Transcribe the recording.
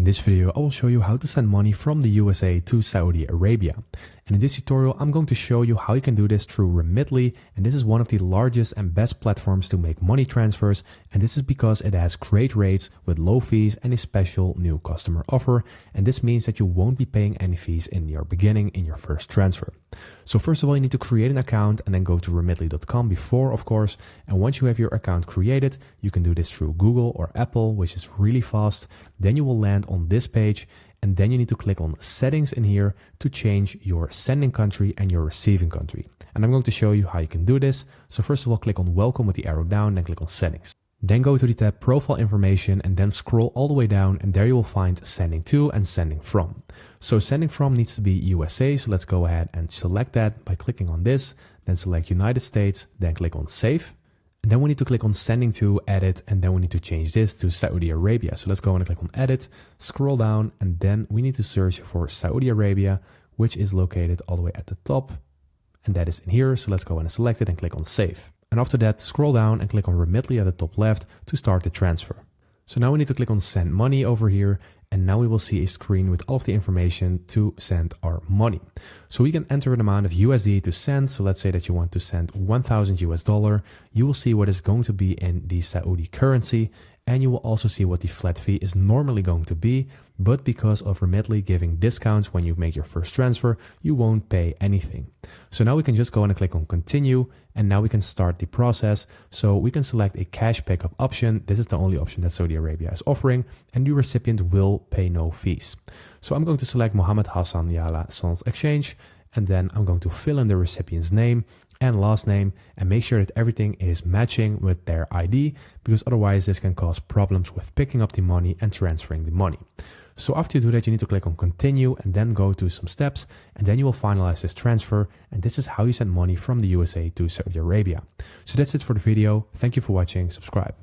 In this video, I will show you how to send money from the USA to Saudi Arabia. And in this tutorial, I'm going to show you how you can do this through Remitly. And this is one of the largest and best platforms to make money transfers. And this is because it has great rates with low fees and a special new customer offer. And this means that you won't be paying any fees in your beginning in your first transfer. So first of all, you need to create an account and then go to remitly.com before, of course. And once you have your account created, you can do this through Google or Apple, which is really fast. Then you will land on this page, and then you need to click on settings in here to change your sending country and your receiving country. And I'm going to show you how you can do this. So first of all, click on welcome with the arrow down, then click on settings. Then go to the tab profile information and then scroll all the way down, and there you will find sending to and sending from. So sending from needs to be USA. So let's go ahead and select that by clicking on this, then select United States, then click on save. And then we need to click on sending to, edit, and then we need to change this to Saudi Arabia. So let's go and click on edit, scroll down, and then we need to search for Saudi Arabia, which is located all the way at the top. And that is in here. So let's go and select it and click on save. And after that, scroll down and click on Remitly at the top left to start the transfer. So now we need to click on send money over here. And now we will see a screen with all of the information to send our money. So we can enter an amount of USD to send. So let's say that you want to send 1,000 US dollar. You will see what is going to be in the Saudi currency. And you will also see what the flat fee is normally going to be. But because of Remitly giving discounts when you make your first transfer, you won't pay anything. So now we can just go and click on continue. And now we can start the process. So we can select a cash pickup option. This is the only option that Saudi Arabia is offering. And the recipient will pay no fees. So I'm going to select Mohammed Hassan Yala Sans Exchange. And then I'm going to fill in the recipient's name and last name and make sure that everything is matching with their ID, because otherwise this can cause problems with picking up the money and transferring the money. So after you do that, you need to click on continue and then go to some steps, and then you will finalize this transfer. And this is how you send money from the USA to Saudi Arabia. So that's it for the video. Thank you for watching. Subscribe.